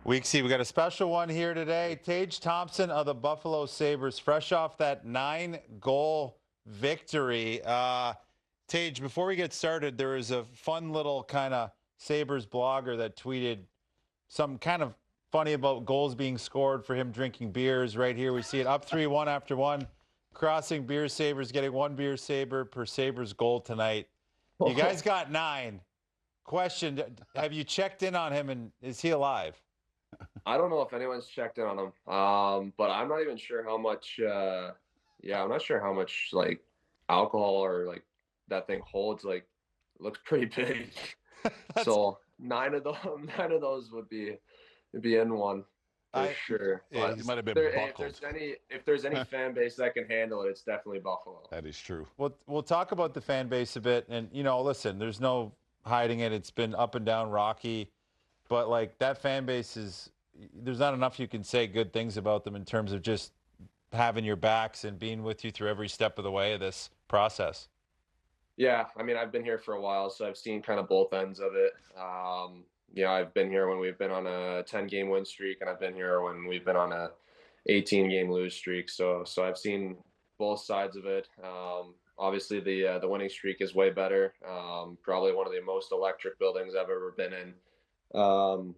Weeksy, we got a special one here today. Tage Thompson of the Buffalo Sabres, fresh off that 9-goal victory. Tage, before we get started, there is a fun little kind of Sabres blogger that tweeted some kind of funny about goals being scored for him drinking beers. Right here, we see it up 3-1 after one. Crossing beer Sabres, getting one beer Sabre per Sabres goal tonight. You guys got 9. Question, have you checked in on him, and is he alive? I don't know if anyone's checked in on him, but I'm not even sure how much. I'm not sure how much like alcohol or like that thing holds. Like, looks pretty big. So nine of those would be in one for sure. Yeah, But he might have been if buckled. there's any fan base that can handle it, it's definitely Buffalo. That is true. We'll talk about the fan base a bit, and listen, there's no hiding it. It's been up and down, rocky, but like that fan base is. There's not enough you can say good things about them in terms of just having your backs and being with you through every step of the way of this process. Yeah, I mean, I've been here for a while, so I've seen kind of both ends of it. I've been here when we've been on a 10-game win streak, and I've been here when we've been on a 18-game lose streak. So I've seen both sides of it. Obviously, the winning streak is way better. Probably one of the most electric buildings I've ever been in.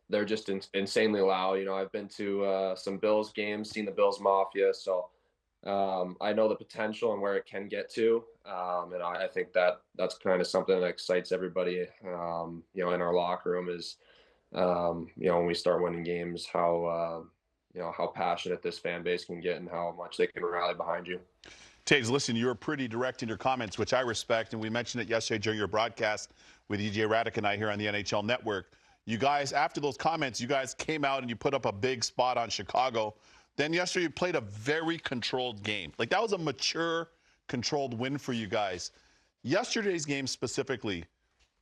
They're just insanely loud. I've been to some Bills games, seen the Bills Mafia, so I know the potential and where it can get to, and I think that's kind of something that excites everybody. In our locker room is, when we start winning games, how passionate this fan base can get and how much they can rally behind you. Taves, listen, you were pretty direct in your comments, which I respect, and we mentioned it yesterday during your broadcast with EJ Radic and I here on the NHL Network. You guys, after those comments, you guys came out and you put up a big spot on Chicago. Then yesterday you played a very controlled game. Like, that was a mature, controlled win for you guys. Yesterday's game specifically,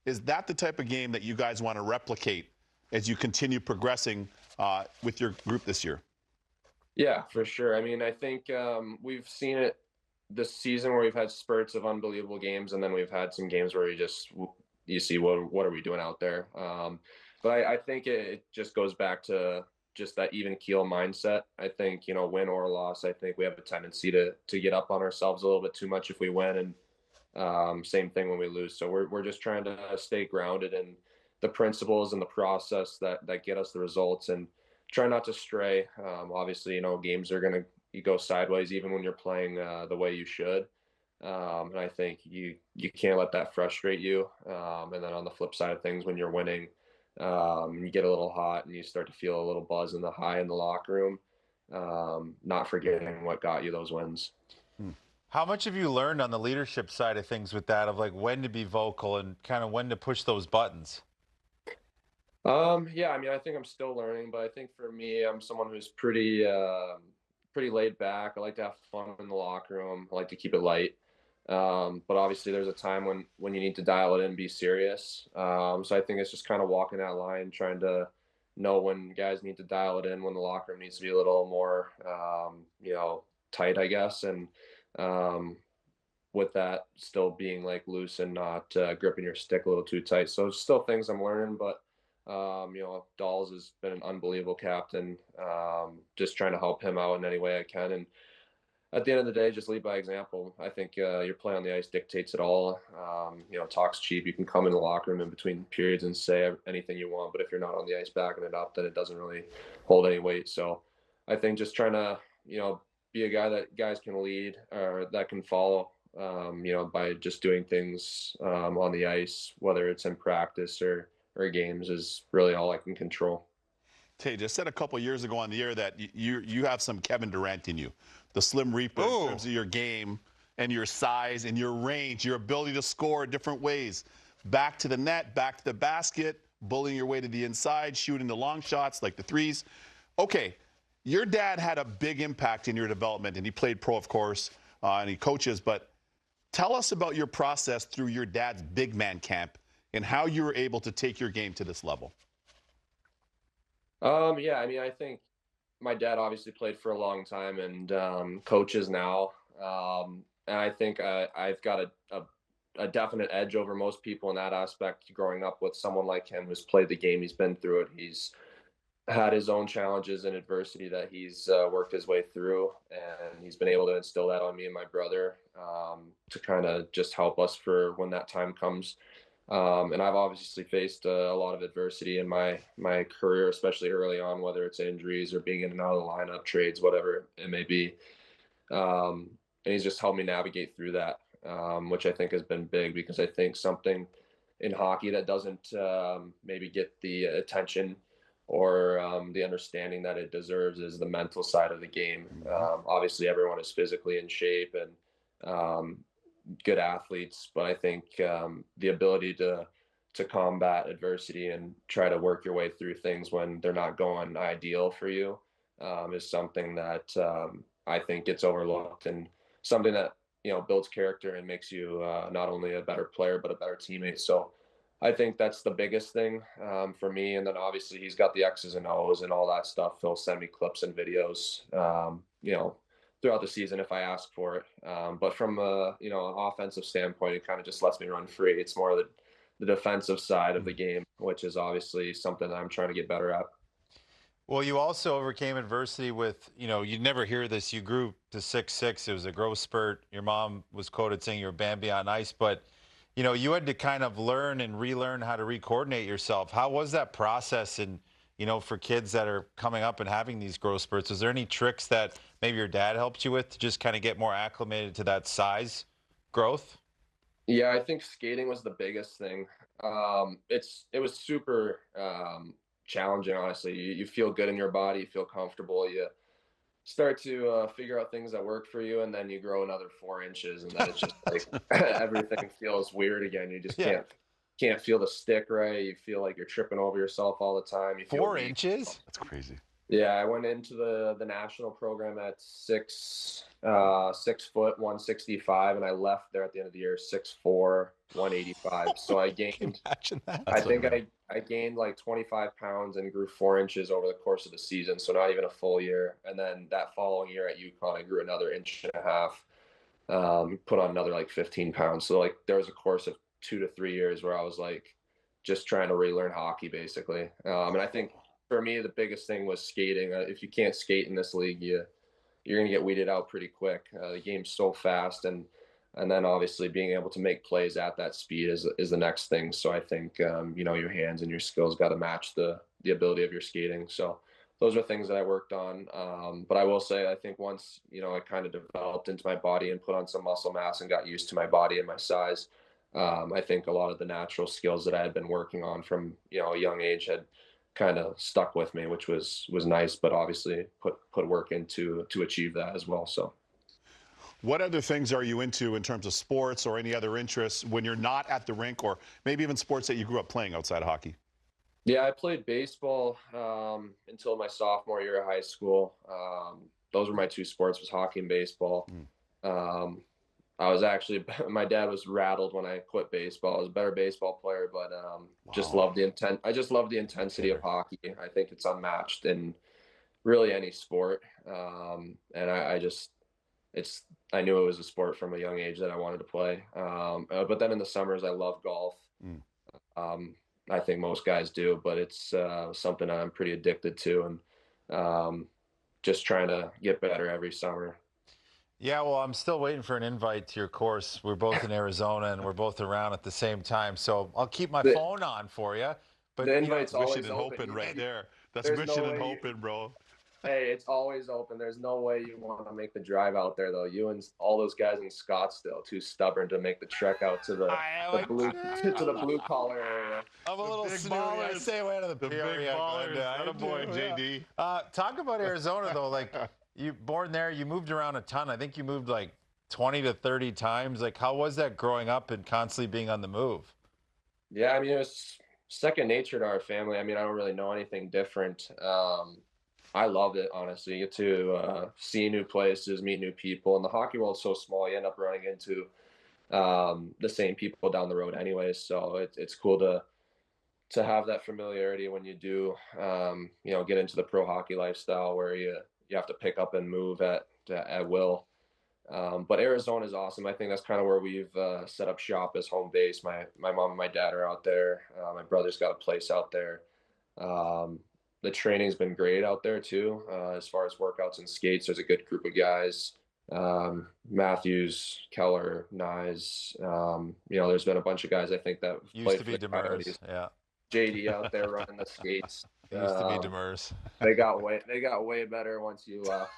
is that the type of game that you guys want to replicate as you continue progressing with your group this year? Yeah, for sure. I mean, I think we've seen it this season where we've had spurts of unbelievable games, and then we've had some games where you see what are we doing out there. But I think it just goes back to just that even keel mindset. I think, win or loss, I think we have a tendency to get up on ourselves a little bit too much if we win, and same thing when we lose. So we're just trying to stay grounded in the principles and the process that get us the results, and try not to stray. Obviously, games are going to go sideways even when you're playing the way you should. And I think you can't let that frustrate you. And then on the flip side of things, when you're winning, you get a little hot and you start to feel a little buzz in the high in the locker room, not forgetting what got you those wins. How much have you learned on the leadership side of things with that, of like when to be vocal and kind of when to push those buttons? Yeah, I mean, I think I'm still learning, but I think for me, I'm someone who's pretty laid back. I like to have fun in the locker room. I like to keep it light. But obviously there's a time when you need to dial it in and be serious. So I think it's just kind of walking that line, trying to know when guys need to dial it in, when the locker room needs to be a little more, tight, I guess. And with that still being like loose and not gripping your stick a little too tight. So it's still things I'm learning, but Dolls has been an unbelievable captain. Just trying to help him out in any way I can. And at the end of the day, just lead by example. I think your play on the ice dictates it all. Talk's cheap. You can come in the locker room in between periods and say anything you want, but if you're not on the ice backing it up, then it doesn't really hold any weight. So I think just trying to, be a guy that guys can lead or that can follow, by just doing things on the ice, whether it's in practice or games, is really all I can control. Tay, just said a couple years ago on the air that you have some Kevin Durant in you. The Slim Reaper in terms of your game and your size and your range, your ability to score different ways. Back to the net, back to the basket, bullying your way to the inside, shooting the long shots like the threes. Okay, your dad had a big impact in your development, and he played pro, of course, and he coaches. But tell us about your process through your dad's big man camp and how you were able to take your game to this level. Yeah, I mean, I think my dad obviously played for a long time and coaches now. And I think I've got a definite edge over most people in that aspect, growing up with someone like him who's played the game. He's been through it. He's had his own challenges and adversity that he's worked his way through, and he's been able to instill that on me and my brother, to kind of just help us for when that time comes. And I've obviously faced a lot of adversity in my career, especially early on, whether it's injuries or being in and out of the lineup, trades, whatever it may be. And he's just helped me navigate through that, which I think has been big, because I think something in hockey that doesn't maybe get the attention or the understanding that it deserves is the mental side of the game. Obviously, everyone is physically in shape and good athletes, but I think the ability to combat adversity and try to work your way through things when they're not going ideal for you is something that I think gets overlooked, and something that builds character and makes you not only a better player but a better teammate. So I think that's the biggest thing for me. And then obviously he's got the X's and O's and all that stuff. He'll send me clips and videos, throughout the season if I ask for it. But from an offensive standpoint, it kind of just lets me run free. It's more the defensive side of the game, which is obviously something that I'm trying to get better at. Well, you also overcame adversity with, you'd never hear this. You grew to 6'6". It was a growth spurt. Your mom was quoted saying you were Bambi on ice, but, you had to kind of learn and relearn how to re-coordinate yourself. How was that process? And, for kids that are coming up and having these growth spurts, is there any tricks that maybe your dad helped you with to just kind of get more acclimated to that size growth? Yeah, I think skating was the biggest thing. It was super challenging, honestly. You feel good in your body, you feel comfortable, you start to figure out things that work for you, and then you grow another 4 inches, and then it's just like everything feels weird again. You just can't feel the stick right. You feel like you're tripping over yourself all the time. You feel 4 inches? That's crazy. Yeah, I went into the national program at 6 foot 165, and I left there at the end of the year 6'4", 185. So I gained. Imagine that. I think I gained like 25 pounds and grew 4 inches over the course of the season. So not even a full year. And then that following year at UConn, I grew another inch and a half. Put on another like 15 pounds. So like there was a course of 2 to 3 years where I was like just trying to relearn hockey basically. And I think for me the biggest thing was skating. If you can't skate in this league, you're gonna get weeded out pretty quick. The game's so fast, and then obviously being able to make plays at that speed is the next thing. So I think your hands and your skills got to match the ability of your skating. So those are things that I worked on. But I will say, I think once I kind of developed into my body and put on some muscle mass and got used to my body and my size, I think a lot of the natural skills that I had been working on from a young age had kind of stuck with me, which was nice. But obviously put work into to achieve that as well. So. What other things are you into in terms of sports or any other interests when you're not at the rink, or maybe even sports that you grew up playing outside of hockey? Yeah, I played baseball until my sophomore year of high school. Those were my two sports, was hockey and baseball. I was actually, my dad was rattled when I quit baseball. I was a better baseball player, but just loved the intent. I just love the intensity of hockey. I think it's unmatched in really any sport. And I knew it was a sport from a young age that I wanted to play. But then in the summers, I love golf. I think most guys do, but it's something I'm pretty addicted to, and just trying to get better every summer. Yeah, well, I'm still waiting for an invite to your course. We're both in Arizona, and we're both around at the same time. So I'll keep my phone on for you. But the invite's always wishing and open. hoping right there. That's wishing and hoping, bro. Hey, it's always open. There's no way you want to make the drive out there, though. You and all those guys in Scottsdale too stubborn to make the trek out to the blue collar area. I'm a little smaller. I stay away out of the big area. ballers. Attaboy, JD. Talk about Arizona, though. Like, you born there, you moved around a ton. I think you moved like 20 to 30 times. Like, how was that growing up and constantly being on the move? Yeah, I mean, it was second nature to our family. I mean, I don't really know anything different. I loved it, honestly. You get to see new places, meet new people. And the hockey world's so small, you end up running into the same people down the road anyways. So it's cool to have that familiarity when you do, get into the pro hockey lifestyle where you have to pick up and move at will. But Arizona is awesome. I think that's kind of where we've set up shop as home base. My mom and my dad are out there. My brother's got a place out there. the training's been great out there too. As far as workouts and skates, there's a good group of guys. Matthews, Keller, Nyes. There's been a bunch of guys I think that Used played to for be the Demers. Coyotes. Yeah. JD out there running the skates. Used to be Demers. They got way better once you left.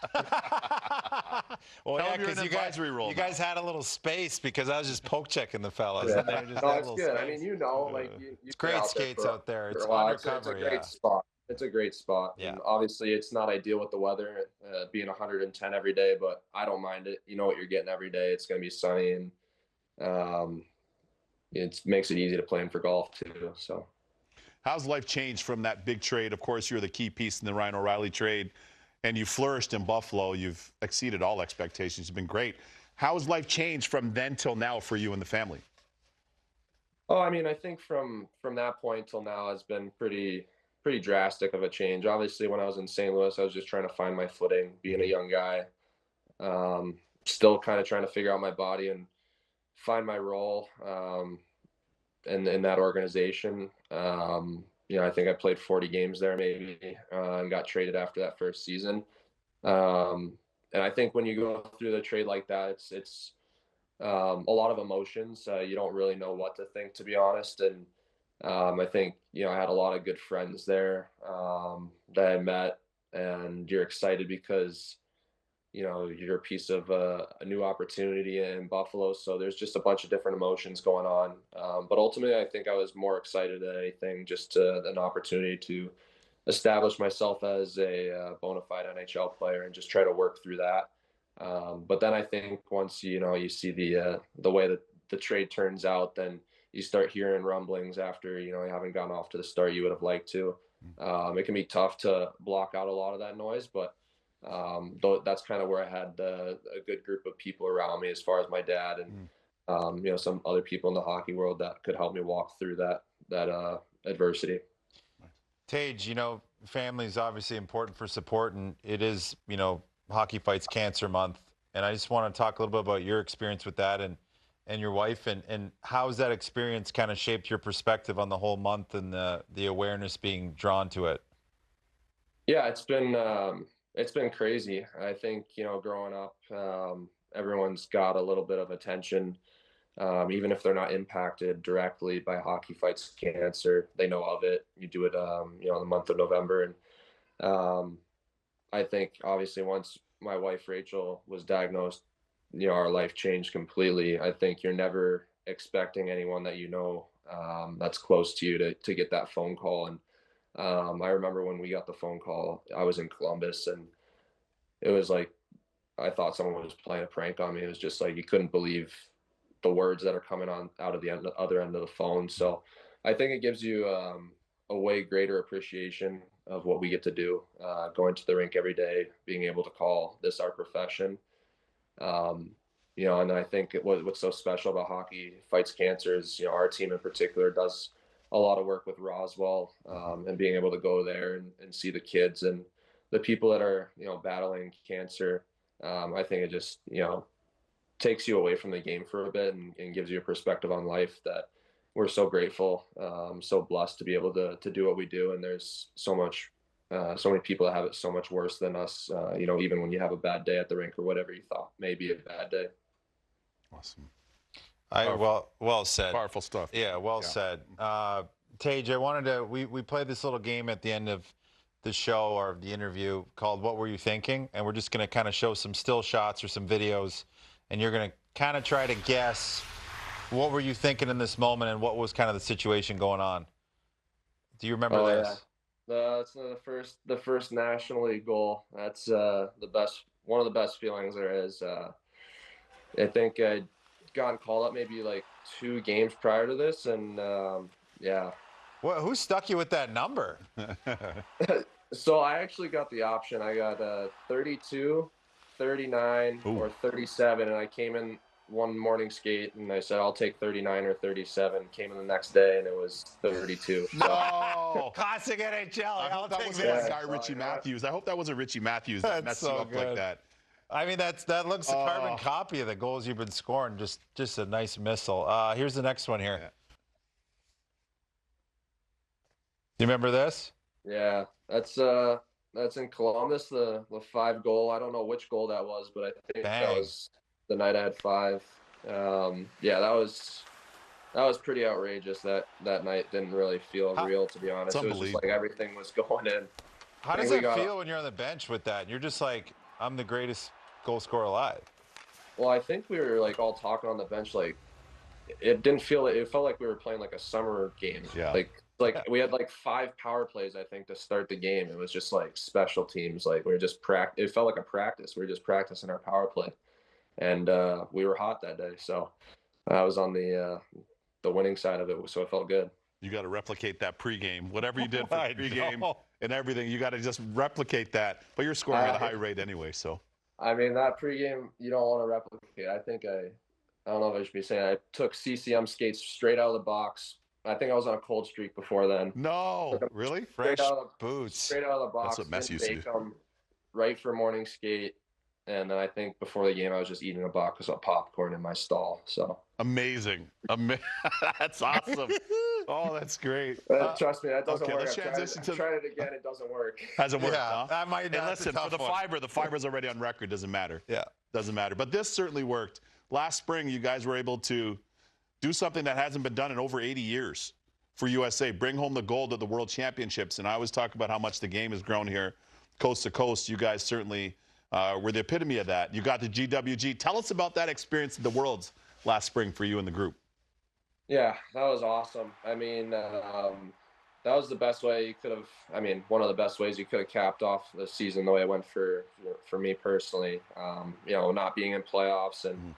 Well, Tell yeah, them you're in because advisory role you now. guys had a little space because I was just poke checking the fellas. Yeah. And they just No, had a it's little good. space. I mean, like you It's great skates out there. It's undercover. It's a great spot. It's a great spot. Yeah. And obviously, it's not ideal with the weather being 110 every day, but I don't mind it. You know what you're getting every day. It's going to be sunny, and it makes it easy to plan for golf too. So, how's life changed from that big trade? Of course, you're the key piece in the Ryan O'Reilly trade, and you flourished in Buffalo. You've exceeded all expectations. You've been great. How has life changed from then till now for you and the family? oh, I mean, I think from that point till now has been pretty drastic of a change. Obviously, when I was in St. Louis, I was just trying to find my footing, being a young guy, still kind of trying to figure out my body and find my role in that organization. I think I played 40 games there maybe and got traded after that first season. And I think when you go through the trade like that, it's a lot of emotions. You don't really know what to think, to be honest. And I think, I had a lot of good friends there that I met, and you're excited because, you're a piece of a new opportunity in Buffalo. So there's just a bunch of different emotions going on. But ultimately, I think I was more excited than anything, just an opportunity to establish myself as a bona fide NHL player and just try to work through that. But then I think once, you see the way that the trade turns out, then you start hearing rumblings after, you haven't gotten off to the start you would have liked to. It can be tough to block out a lot of that noise, but that's kind of where I had a good group of people around me, as far as my dad and some other people in the hockey world that could help me walk through that adversity. Tage, family is obviously important for support, and it is, Hockey Fights Cancer Month. And I just want to talk a little bit about your experience with that and your wife, and how has that experience kind of shaped your perspective on the whole month and the awareness being drawn to it? Yeah, it's been crazy. I think, growing up, everyone's got a little bit of attention. Even if they're not impacted directly by Hockey Fights Cancer, they know of it. You do it, in the month of November. And I think obviously once my wife, Rachel, was diagnosed, our life changed completely. I think you're never expecting anyone that that's close to you to get that phone call. And I remember when we got the phone call, I was in Columbus, and it was like I thought someone was playing a prank on me. It was just like you couldn't believe the words that are coming out of the other end of the phone. So I think it gives you a way greater appreciation of what we get to do, going to the rink every day, being able to call this our profession. And I think what's so special about Hockey Fights Cancer is, our team in particular does a lot of work with Roswell, and being able to go there and see the kids and the people that are, battling cancer. I think it just, takes you away from the game for a bit and gives you a perspective on life that we're so grateful, so blessed to be able to do what we do. And there's so many people that have it so much worse than us, even when you have a bad day at the rink or whatever you thought may be a bad day. Awesome. Well said. Powerful stuff. Yeah, well said. Tage, I wanted to, we played this little game at the end of the show or the interview called What Were You Thinking? And we're just going to kind of show some still shots or some videos, and you're going to kind of try to guess what were you thinking in this moment and what was kind of the situation going on. Do you remember this? Yeah. That's the first National League goal. That's one of the best feelings there is. I think I'd gotten called up maybe like 2 games prior to this, and yeah. Well, who stuck you with that number? So I actually got the option. I got 32, 39, or 37, and I came in one morning skate, and I said, I'll take 39 or 37. Came in the next day, and it was 32. So. No! Classic NHL. I hope that wasn't this. that guy, Richie Matthews. I hope that wasn't Richie Matthews that messed you up like that. I mean, that looks a carbon copy of the goals you've been scoring. Just a nice missile. Here's the next one here. Yeah. Do you remember this? Yeah. That's in Columbus, the 5 goal. I don't know which goal that was, but I think that Dang. was the night I had 5. Yeah, that was pretty outrageous. That night didn't really feel How, real, to be It's honest. It was just like unbelievable. everything was going in. how I does think we that got feel when you're on the bench with that? You're just like, I'm the greatest goal scorer alive. well, I think we were like all talking on the bench, like it didn't feel it felt like we were playing like a summer game. Yeah. Like we had like 5 power plays, I think, to start the game. It was just like special teams. Like we were just it felt like a practice. We were just practicing our power play. And we were hot that day. So I was on the winning side of it, so it felt good. You got to replicate that pregame. Whatever you did for I pregame know. and everything, you got to just replicate that. But you're scoring at a high rate anyway, so. I mean, that pregame you don't want to replicate. I don't know if I should be saying I took CCM skates straight out of the box. I think I was on a cold streak before then. No, really? Fresh boots. Straight out of the box. That's what Messi used to do. Them right for morning skate. And then I think before the game, I was just eating a box of popcorn in my stall. So amazing. That's awesome. Oh, that's great. Trust me, that doesn't work. Let's transition to. I've tried it again. It doesn't work. Hasn't worked, Yeah, huh? that might Hey, not. listen, for the fiber's already on record. Doesn't matter. Yeah. Doesn't matter. But this certainly worked. Last spring, you guys were able to do something that hasn't been done in over 80 years for USA. Bring home the gold at the World Championships. And I always talk about how much the game has grown here, coast to coast. You guys certainly were the epitome of that. You got the GWG. Tell us about that experience at the Worlds last spring for you and the group. Yeah, that was awesome. I mean, that was the best way you could have. I mean, one of the best ways you could have capped off the season the way it went for me personally. You know, not being in playoffs, and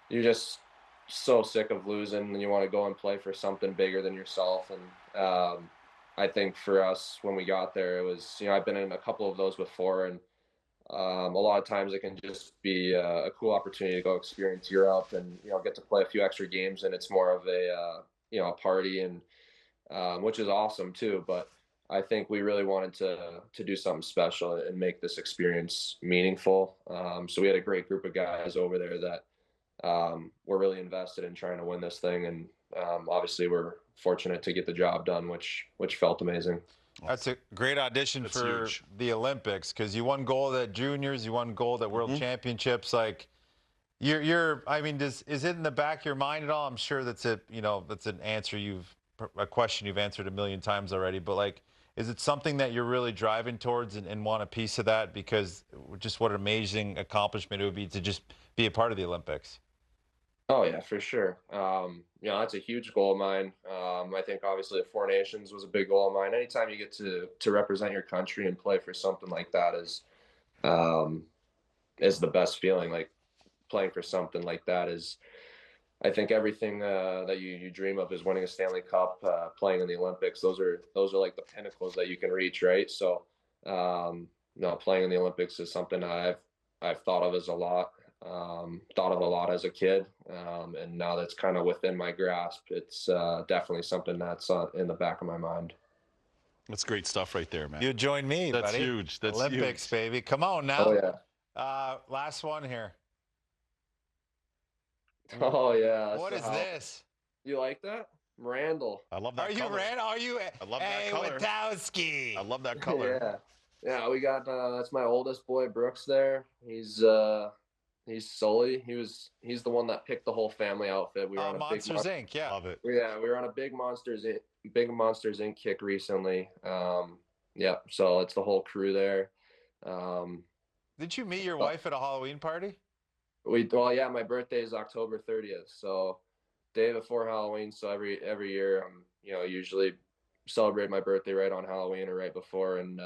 you're just so sick of losing, and you want to go and play for something bigger than yourself. And I think for us, when we got there, it was, you know, I've been in a couple of those before, and a lot of times it can just be a cool opportunity to go experience Europe and, you know, get to play a few extra games, and it's more of a you know, a party, and which is awesome too. But I think we really wanted to do something special and make this experience meaningful. So we had a great group of guys over there that were really invested in trying to win this thing, and obviously we're fortunate to get the job done, which felt amazing. That's a great audition for huge. the Olympics, because you won gold at juniors, you won gold at World Championships. Like, I mean, is it in the back of your mind at all? I'm sure that's that's an answer a question you've answered a million times already. But like, is it something that you're really driving towards and want a piece of that? Because just what an amazing accomplishment it would be to just be a part of the Olympics. Oh yeah, for sure. You know, that's a huge goal of mine. I think obviously the Four Nations was a big goal of mine. Anytime you get to represent your country and play for something like that is the best feeling. Like, playing for something like that is, I think everything that you dream of is winning a Stanley Cup, playing in the Olympics. Those are like the pinnacles that you can reach, right? So, playing in the Olympics is something I've thought of a lot as a kid, and now that's kind of within my grasp. It's definitely something that's in the back of my mind. That's great stuff right there, man. You join me, That's buddy. huge. That's Olympics, huge. baby. Come on now. Oh yeah. Last one here. Oh yeah. What is this? You like that, Randall? I love that Are you color. Rand? Are you? I love that hey, color. Witowski. I love that color. Yeah. We got that's my oldest boy, Brooks. There, he's Sully. He's the one that picked the whole family outfit. We were on a Monsters Inc. Yeah. Love it. Yeah, we were on a big Monsters Inc. kick recently. Yeah, so it's the whole crew there. Did you meet your wife at a Halloween party? Well, yeah, my birthday is October 30th, so day before Halloween. So every year, usually celebrate my birthday right on Halloween or right before, and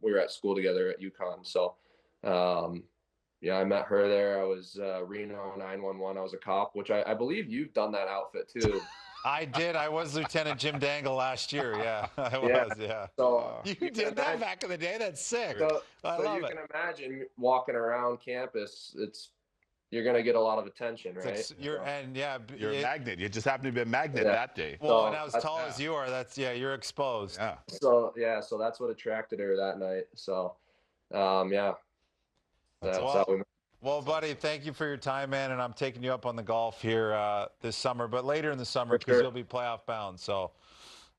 we were at school together at UConn. So, yeah, I met her there. I was Reno 911. I was a cop, which I believe you've done that outfit too. I did. I was Lieutenant Jim Dangle last year. Yeah, I was. Yeah. So you did that back in the day. That's sick. So love you it. can imagine walking around campus. You're gonna get a lot of attention, right? You're a magnet. You just happen to be a magnet that day. Well, So and as tall as you are, you're exposed. Yeah. So that's what attracted her that night. So, yeah. That's how we met. Well, buddy, thank you for your time, man. And I'm taking you up on the golf here this summer, but later in the summer because you'll be playoff bound. So,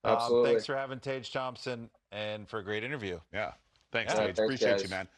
Absolutely. thanks for having Tage Thompson. and for a great interview. Yeah. Thanks, Yeah. Tage. Thanks, Appreciate guys. you, man.